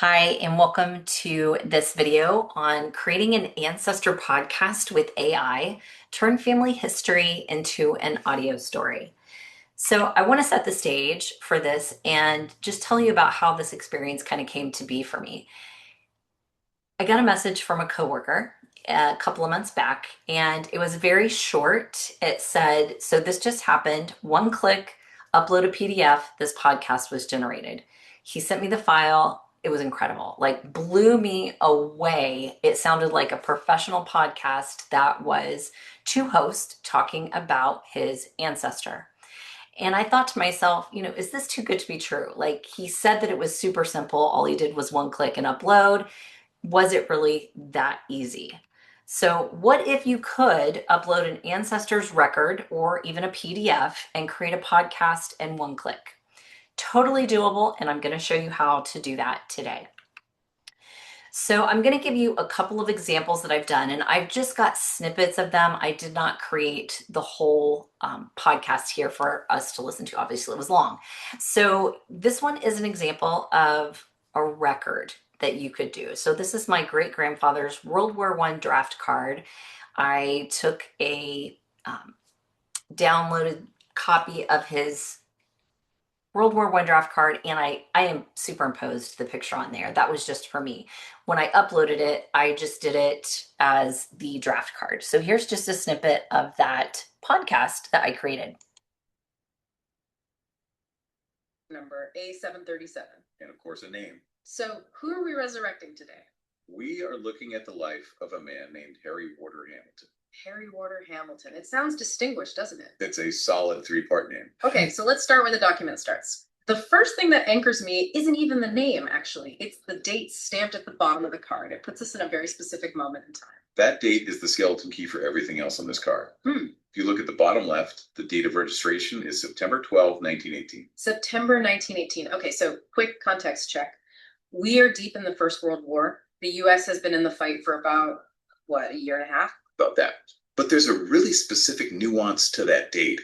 Hi, and welcome to this video on creating an Ancestor podcast with AI, turn family history into an audio story. So I want to set the stage for this and just tell you about how this experience kind of came to be for me. I got a message from a coworker a couple of months back, and it was very short. It said, "So this just happened. One click, upload a PDF. This podcast was generated." He sent me the file. It was incredible, like blew me away. It sounded like a professional podcast that was two hosts talking about his ancestor. And I thought to myself, is this too good to be true? Like, he said that it was super simple. All he did was one click and upload. Was it really that easy? So what if you could upload an ancestor's record or even a PDF and create a podcast in one click? Totally doable, and I'm going to show you how to do that today. So I'm going to give you a couple of examples that I've done, and I've just got snippets of them. I did not create the whole podcast here for us to listen to. Obviously, it was long. So this one is an example of a record that you could do. So this is my great grandfather's World War I draft card. I took a downloaded copy of his World War I draft card, and I am superimposed the picture on there. That was just for me. When I uploaded it, I just did it as the draft card. So here's just a snippet of that podcast that I created. Number A737. And of course, a name. So who are we resurrecting today? We are looking at the life of a man named Harry Warder Hamilton. Harry Warder Hamilton. It sounds distinguished, doesn't it? It's a solid three-part name. Okay, so let's start where the document starts. The first thing that anchors me isn't even the name, actually. It's the date stamped at the bottom of the card. It puts us in a very specific moment in time. That date is the skeleton key for everything else on this card. If you look at the bottom left, the date of registration is September 12, 1918. September 1918. Okay, so quick context check. We are deep in the First World War. The U.S. has been in the fight for about, a year and a half? About that. But there's a really specific nuance to that date.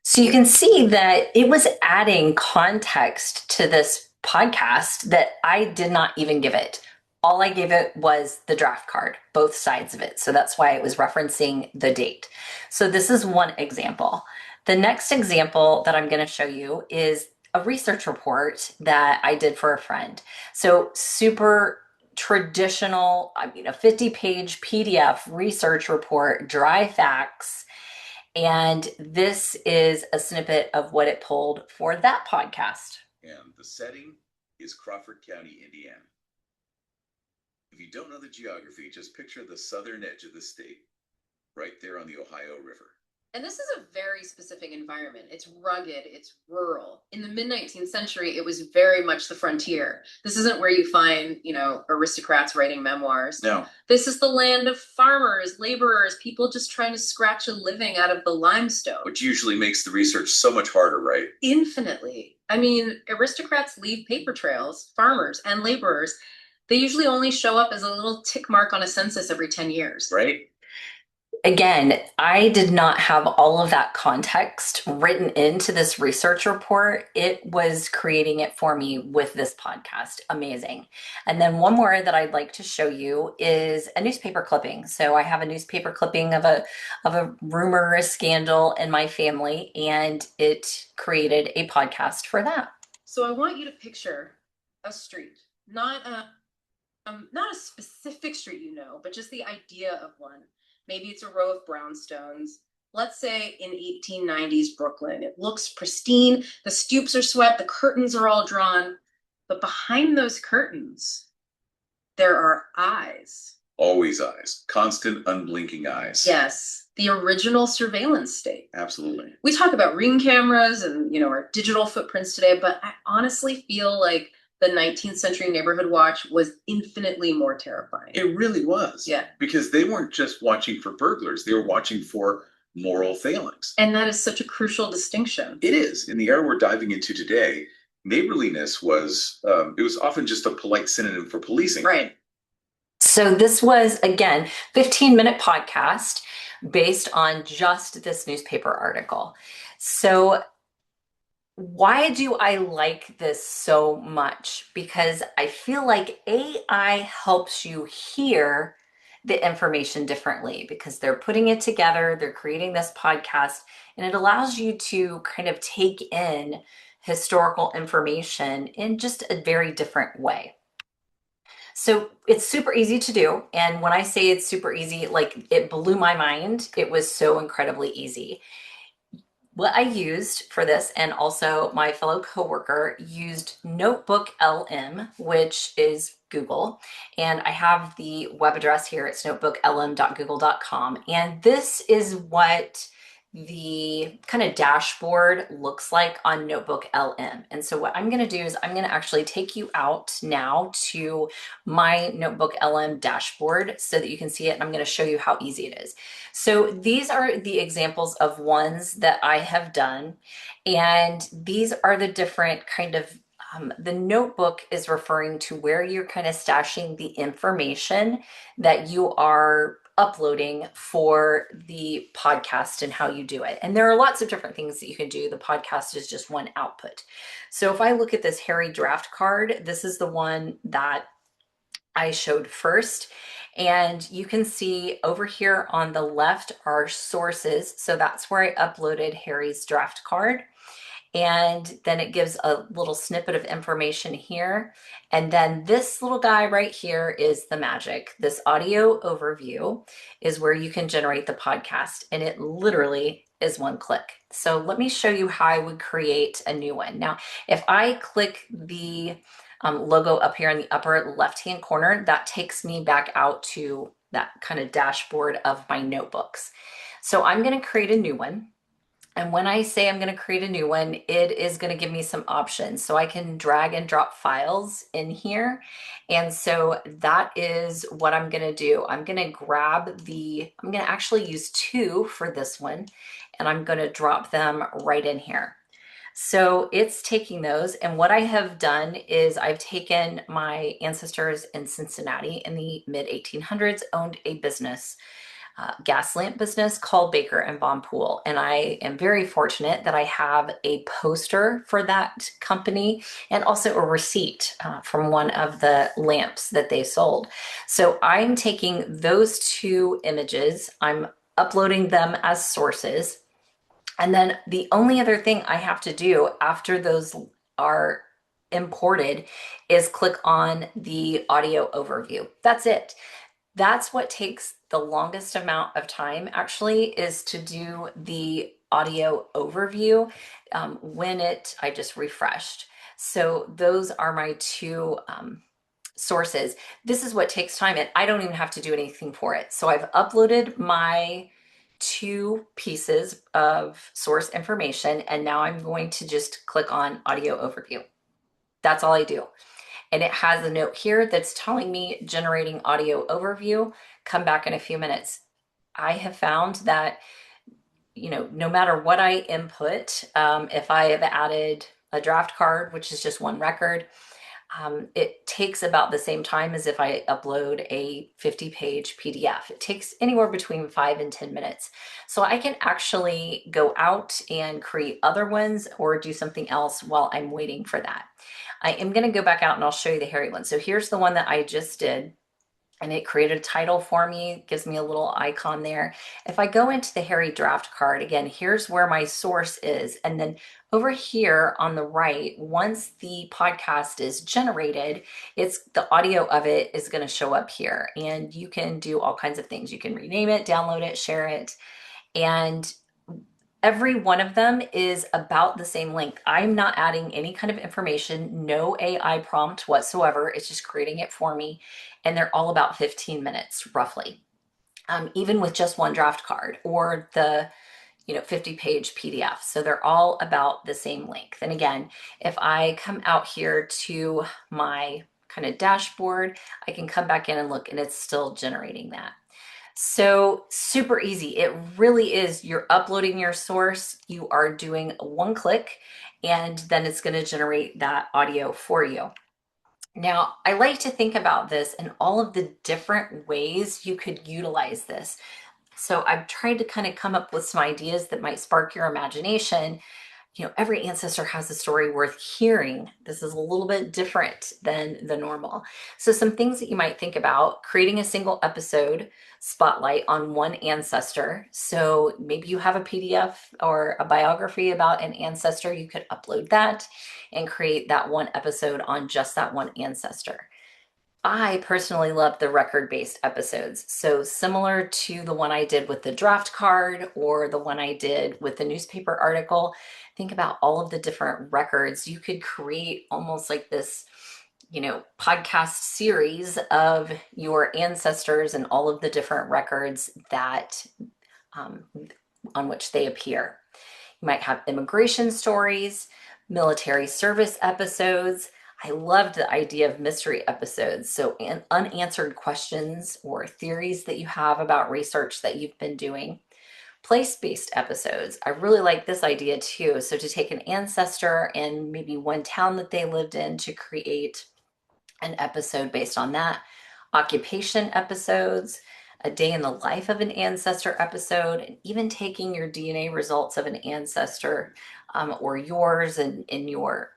So you can see that it was adding context to this podcast that I did not even give it. All I gave it was the draft card, both sides of it. So that's why it was referencing the date. So this is one example. The next example that I'm going to show you is a research report that I did for a friend. So super traditional, a 50-page PDF research report, dry facts. And this is a snippet of what it pulled for that podcast. And the setting is Crawford County, Indiana. If you don't know the geography, just picture the southern edge of the state, right there on the Ohio River. And this is a very specific environment. It's rugged, it's rural. In the mid-19th century, it was very much the frontier. This isn't where you find, aristocrats writing memoirs. No. This is the land of farmers, laborers, people just trying to scratch a living out of the limestone. Which usually makes the research so much harder, right? Infinitely. I mean, aristocrats leave paper trails, farmers and laborers. They usually only show up as a little tick mark on a census every 10 years. Right? Again, I did not have all of that context written into this research report. It was creating it for me with this podcast. Amazing. And then one more that I'd like to show you is a newspaper clipping. So I have a newspaper clipping of a rumor, a scandal in my family, and it created a podcast for that. So I want you to picture a street, not a specific street, but just the idea of one. Maybe it's a row of brownstones. Let's say in 1890s Brooklyn. It looks pristine. The stoops are swept. The curtains are all drawn. But behind those curtains, there are eyes. Always eyes. Constant, unblinking eyes. Yes. The original surveillance state. Absolutely. We talk about ring cameras and, our digital footprints today, but I honestly feel like the 19th century neighborhood watch was infinitely more terrifying. It really was. Yeah. Because they weren't just watching for burglars. They were watching for moral failings. And that is such a crucial distinction. It is. In the era we're diving into today, neighborliness was often just a polite synonym for policing. Right. So this was, again, 15-minute podcast based on just this newspaper article. So Why do I like this so much? Because I feel like AI helps you hear the information differently because they're putting it together, they're creating this podcast, and it allows you to kind of take in historical information in just a very different way. So it's super easy to do. And when I say it's super easy, like it blew my mind. It was so incredibly easy. What I used for this, and also my fellow coworker used Notebook LM, which is Google, and I have the web address here. It's notebooklm.google.com, and this is what the kind of dashboard looks like on Notebook LM. And so what I'm going to do is I'm going to actually take you out now to my Notebook LM dashboard so that you can see it, and I'm going to show you how easy it is. So these are the examples of ones that I have done. And these are the different kind of, the notebook is referring to where you're kind of stashing the information that you are uploading for the podcast and how you do it. And there are lots of different things that you can do. The podcast is just one output. So if I look at this Harry draft card, this is the one that I showed first. And you can see over here on the left are sources. So that's where I uploaded Harry's draft card. And then it gives a little snippet of information here. And then this little guy right here is the magic. This audio overview is where you can generate the podcast, and it literally is one click. So let me show you how I would create a new one. Now, if I click the logo up here in the upper left-hand corner, that takes me back out to that kind of dashboard of my notebooks. So I'm going to create a new one. And when I say I'm going to create a new one, it is going to give me some options. So I can drag and drop files in here. And so that is what I'm going to do. I'm going to I'm going to actually use two for this one, and I'm going to drop them right in here. So it's taking those. And what I have done is I've taken my ancestors in Cincinnati in the mid 1800s, owned a business, gas lamp business called Baker and Von Poole. And I am very fortunate that I have a poster for that company and also a receipt from one of the lamps that they sold. So I'm taking those two images, I'm uploading them as sources. And then the only other thing I have to do after those are imported is click on the audio overview. That's it. That's what takes the longest amount of time actually, is to do the audio overview I just refreshed. So those are my two sources. This is what takes time, and I don't even have to do anything for it. So I've uploaded my two pieces of source information, and now I'm going to just click on audio overview. That's all I do. And it has a note here that's telling me generating audio overview. Come back in a few minutes. I have found that, no matter what I input, if I have added a draft card, which is just one record, it takes about the same time as if I upload a 50-page PDF. It takes anywhere between 5 and 10 minutes. So I can actually go out and create other ones or do something else while I'm waiting for that. I am going to go back out and I'll show you the Harry one. So here's the one that I just did, and it created a title for me, gives me a little icon there. If I go into the Harry draft card, again, here's where my source is. And then over here on the right, once the podcast is generated, the audio of it is going to show up here. And you can do all kinds of things. You can rename it, download it, share it. And every one of them is about the same length. I'm not adding any kind of information, no AI prompt whatsoever. It's just creating it for me. And they're all about 15 minutes roughly, even with just one draft card or the 50-page PDF. So they're all about the same length. And again, if I come out here to my kind of dashboard, I can come back in and look, and it's still generating that. So super easy. It really is. You're uploading your source, you are doing one click, and then it's going to generate that audio for you. Now, I like to think about this and all of the different ways you could utilize this. So I've tried to kind of come up with some ideas that might spark your imagination. every ancestor has a story worth hearing. This is a little bit different than the normal. So some things that you might think about: creating a single episode spotlight on one ancestor. So maybe you have a PDF or a biography about an ancestor. You could upload that and create that one episode on just that one ancestor. I personally love the record-based episodes. So similar to the one I did with the draft card or the one I did with the newspaper article, think about all of the different records. You could create almost like this, podcast series of your ancestors and all of the different records that um, on which they appear. You might have immigration stories, military service episodes. I loved the idea of mystery episodes. So, unanswered questions or theories that you have about research that you've been doing. Place-based episodes. I really like this idea too. So, to take an ancestor and maybe one town that they lived in to create an episode based on that. Occupation episodes, a day in the life of an ancestor episode, and even taking your DNA results of an ancestor or yours and in your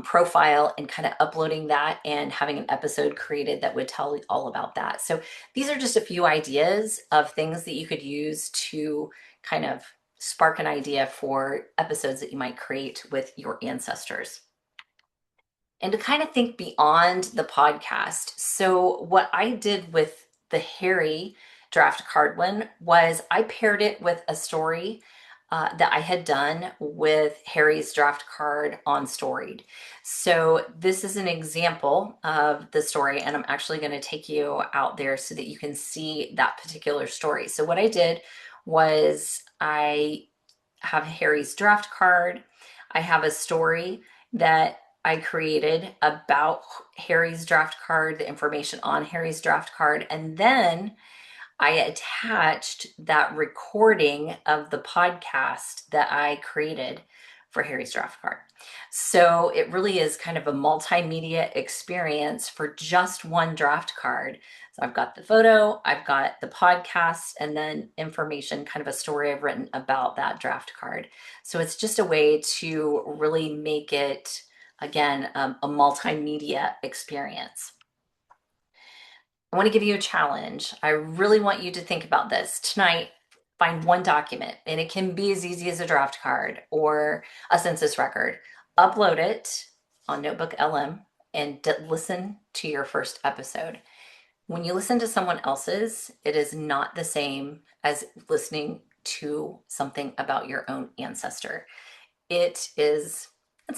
profile and kind of uploading that and having an episode created that would tell all about that. So these are just a few ideas of things that you could use to kind of spark an idea for episodes that you might create with your ancestors. And to kind of think beyond the podcast. So, what I did with the Harry draft card one was I paired it with a story that I had done with Harry's draft card on Storied. So, this is an example of the story, and I'm actually going to take you out there so that you can see that particular story. So, what I did was I have Harry's draft card, I have a story that I created about Harry's draft card, the information on Harry's draft card, and then I attached that recording of the podcast that I created for Harry's draft card. So it really is kind of a multimedia experience for just one draft card. So I've got the photo, I've got the podcast, and then information, kind of a story I've written about that draft card. So it's just a way to really make it, again, a multimedia experience. I want to give you a challenge. I really want you to think about this tonight. Find one document, and it can be as easy as a draft card or a census record. Upload it on Notebook LM and listen to your first episode. When you listen to someone else's, it is not the same as listening to something about your own ancestor. It's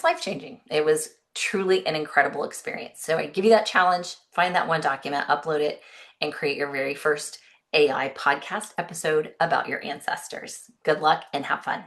life-changing. It was truly an incredible experience. So I give you that challenge, find that one document, upload it, and create your very first AI podcast episode about your ancestors. Good luck and have fun.